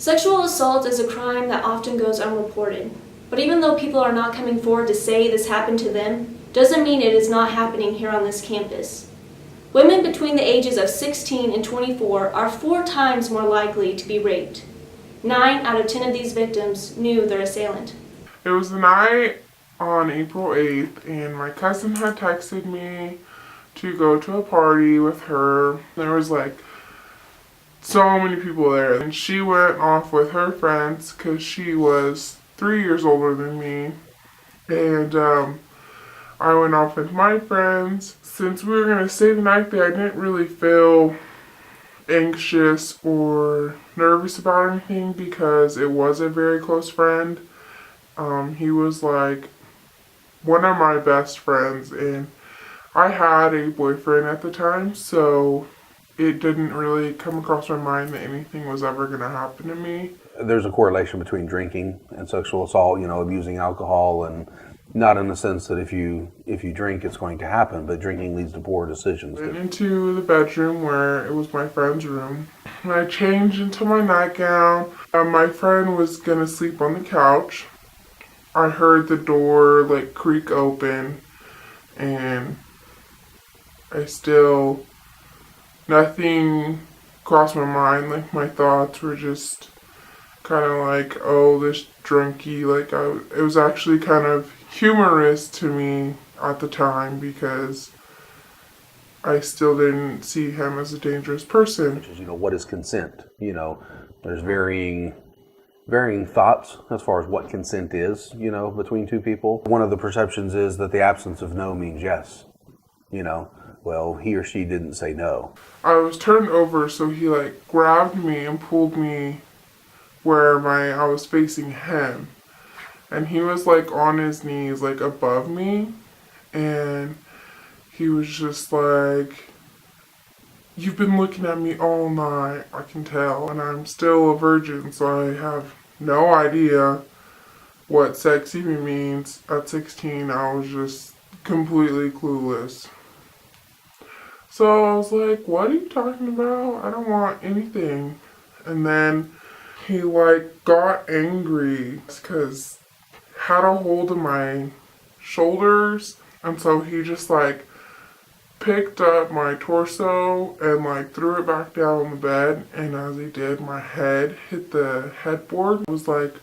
Sexual assault is a crime that often goes unreported, but even though people are not coming forward to say this happened to them, doesn't mean it is not happening here on this campus. Women between the ages of 16 and 24 are 4 times more likely to be raped. 9 out of 10 of these victims knew their assailant. It was the night on April 8th, and my cousin had texted me to go to a party with her. There was like so many people there, and she went off with her friends because she was 3 years older than me, and I went off with my friends. Since we were going to stay the night there, I didn't really feel anxious or nervous about anything because it was a very close friend. He was like one of my best friends, and I had a boyfriend at the time, so it didn't really come across my mind that anything was ever going to happen to me. There's a correlation between drinking and sexual assault, abusing alcohol, and not in the sense that if you drink it's going to happen, but drinking leads to poor decisions. I went into the bedroom where it was my friend's room, and I changed into my nightgown. My friend was going to sleep on the couch. I heard the door creak open, and nothing crossed my mind. My thoughts were just kind of oh, this drunkie. It was actually kind of humorous to me at the time because I still didn't see him as a dangerous person. Which is, what is consent? There's varying thoughts as far as what consent is, between two people. One of the perceptions is that the absence of no means yes. Well, he or she didn't say no. I was turned over, so he grabbed me and pulled me where I was facing him. And he was on his knees above me, and he was just you've been looking at me all night, I can tell, and I'm still a virgin, so I have no idea what sex even means. At 16, I was just completely clueless. So I was like, what are you talking about? I don't want anything. And then he got angry because had a hold of my shoulders, and so he just picked up my torso and threw it back down on the bed, and as he did, my head hit the headboard. I was like,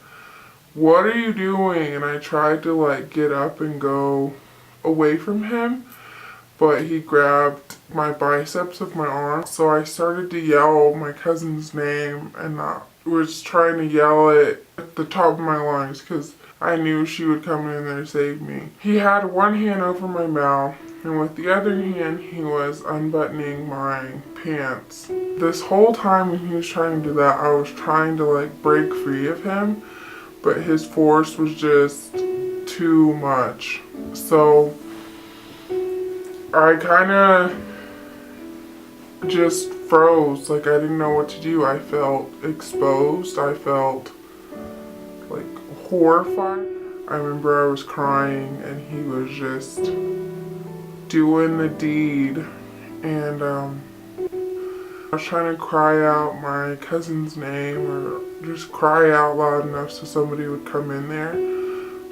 what are you doing? And I tried to get up and go away from him, but he grabbed my biceps of my arm. So I started to yell my cousin's name, and I was trying to yell it at the top of my lungs because I knew she would come in there to save me. He had one hand over my mouth, and with the other hand he was unbuttoning my pants. This whole time when he was trying to do that, I was trying to break free of him, but his force was just too much. So I kind of just froze. I didn't know what to do. I felt exposed. I felt horrified. I remember I was crying, and he was just doing the deed, and I was trying to cry out my cousin's name or just cry out loud enough so somebody would come in there,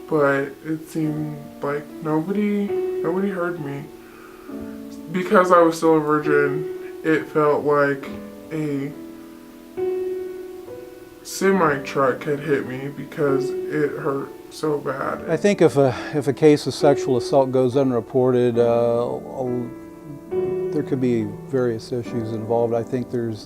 but it seemed like nobody heard me. Because I was still a virgin, it felt like a semi-truck had hit me because it hurt so bad. I think if a case of sexual assault goes unreported, there could be various issues involved. I think there's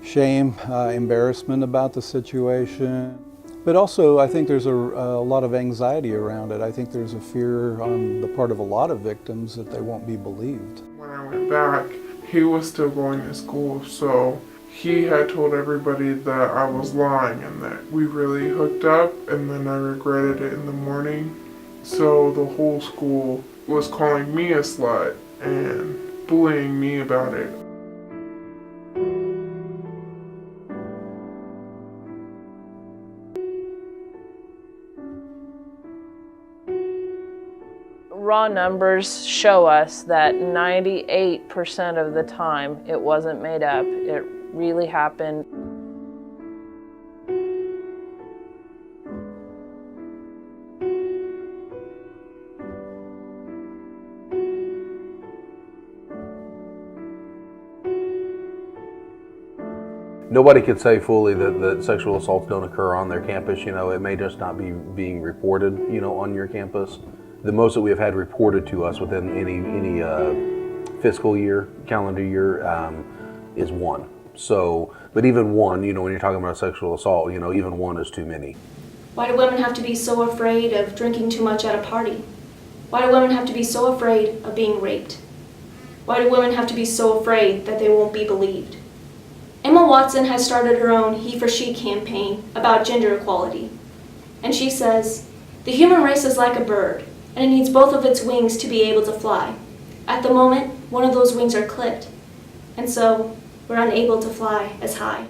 shame, embarrassment about the situation, but also I think there's a lot of anxiety around it. I think there's a fear on the part of a lot of victims that they won't be believed. When I went back, he was still going to school, so he had told everybody that I was lying and that we really hooked up, and then I regretted it in the morning. So the whole school was calling me a slut and bullying me about it. Raw numbers show us that 98% of the time it wasn't made up. It really happened. Nobody could say fully that sexual assaults don't occur on their campus. You know, it may just not be being reported, you know, on your campus. The most that we have had reported to us within any fiscal year, calendar year, is one. So, but even one, you know, when you're talking about sexual assault, you know, even one is too many. Why do women have to be so afraid of drinking too much at a party? Why do women have to be so afraid of being raped? Why do women have to be so afraid that they won't be believed? Emma Watson has started her own He for She campaign about gender equality. And she says, "The human race is like a bird, and it needs both of its wings to be able to fly. At the moment, one of those wings are clipped, and so we're unable to fly as high."